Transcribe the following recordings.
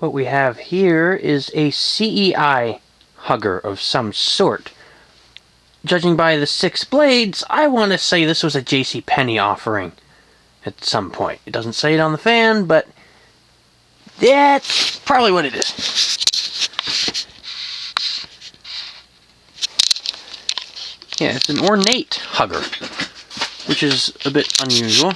What we have here is a CEI hugger of some sort. Judging by the 6 blades, I want to say this was a JCPenney offering at some point. It doesn't say it on the fan, but that's probably what it is. Yeah, it's an Ornate hugger, which is a bit unusual.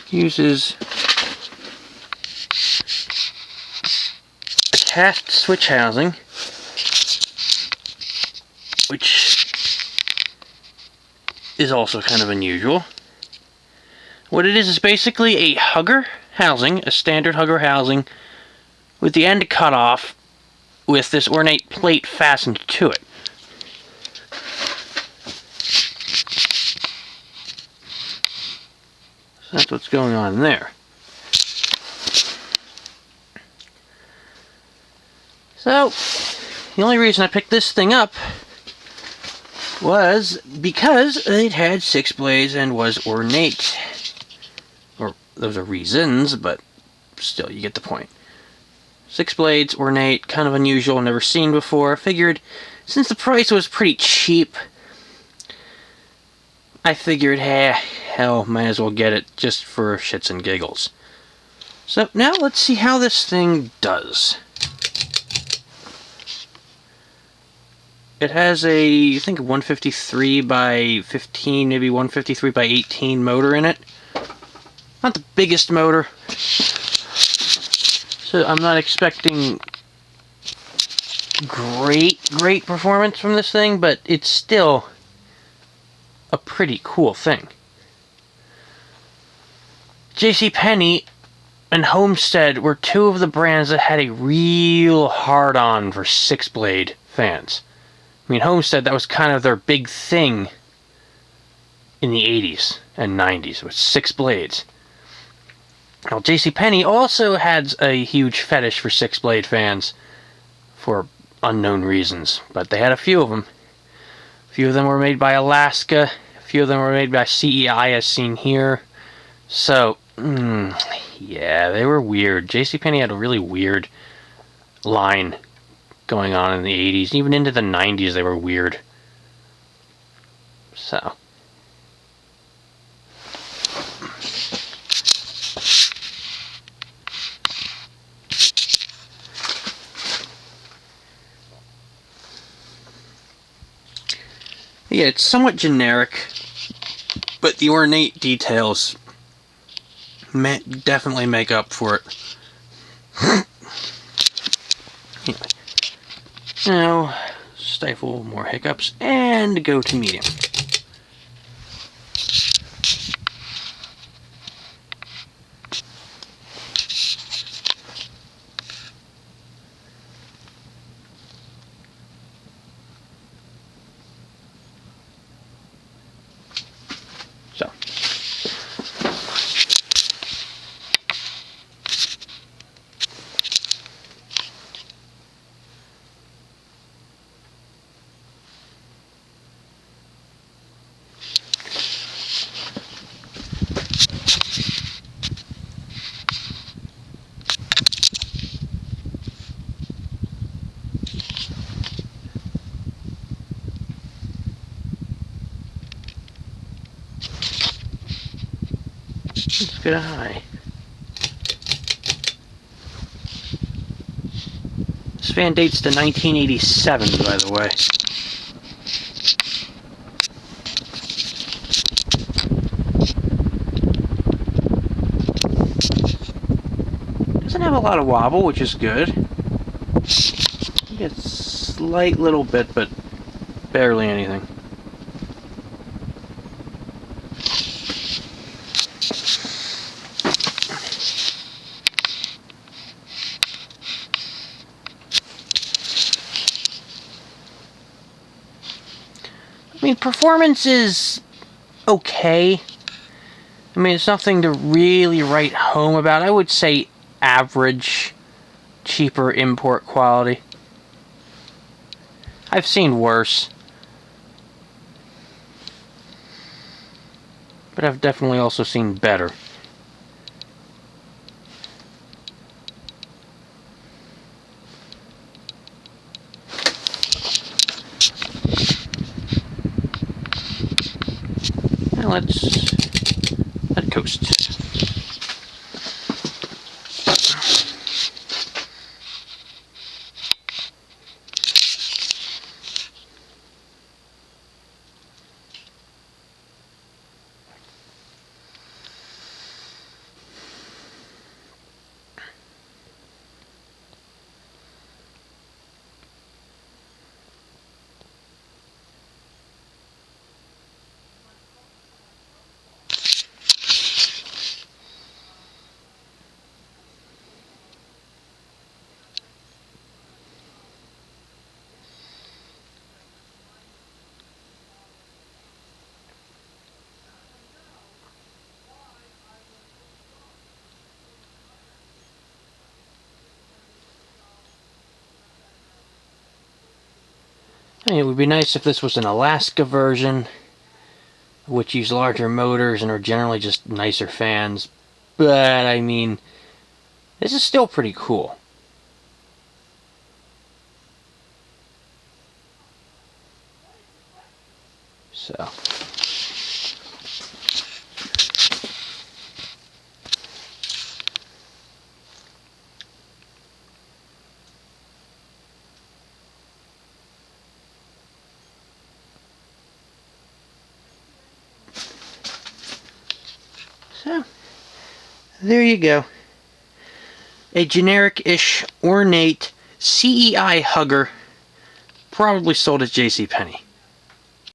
Uses a cast switch housing, which is also kind of unusual. What it is basically a hugger housing, a standard hugger housing, with the end cut off with this ornate plate fastened to it. So that's what's going on there. So, the only reason I picked this thing up was because it had 6 blades and was ornate. Or, those are reasons, but still, you get the point. 6 blades, ornate, kind of unusual, never seen before. Figured, since the price was pretty cheap, I figured, hey, hell, might as well get it just for shits and giggles. So now let's see how this thing does. It has a, I think, 153 by 15, maybe 153 by 18 motor in it. Not the biggest motor. So I'm not expecting great performance from this thing, but it's still a pretty cool thing. JCPenney and Homestead were 2 of the brands that had a real hard-on for 6-blade fans. I mean, Homestead, that was kind of their big thing in the 80s and 90s, with 6 blades. Now, JCPenney also had a huge fetish for 6-blade fans for unknown reasons, but they had a few of them. A few of them were made by Alaska, a few of them were made by CEI, as seen here. So, yeah, they were weird. JCPenney had a really weird line going on in the 80s. Even into the 90s, they were weird. So. Yeah, it's somewhat generic, but the ornate details definitely make up for it. Anyway, now stifle more hiccups and go to medium. So. Let's get a high. This fan dates to 1987, by the way. Doesn't have a lot of wobble, which is good. You get a slight little bit, but barely anything. I mean, performance is okay. I mean, it's nothing to really write home about. I would say average, cheaper import quality. I've seen worse. but I've definitely also seen better. Now let's let it coast. I mean, it would be nice if this was an Alaska version, which use larger motors and are generally just nicer fans. But, I mean, this is still pretty cool. So. So, there you go. A generic-ish Ornate CEI hugger, probably sold at JCPenney.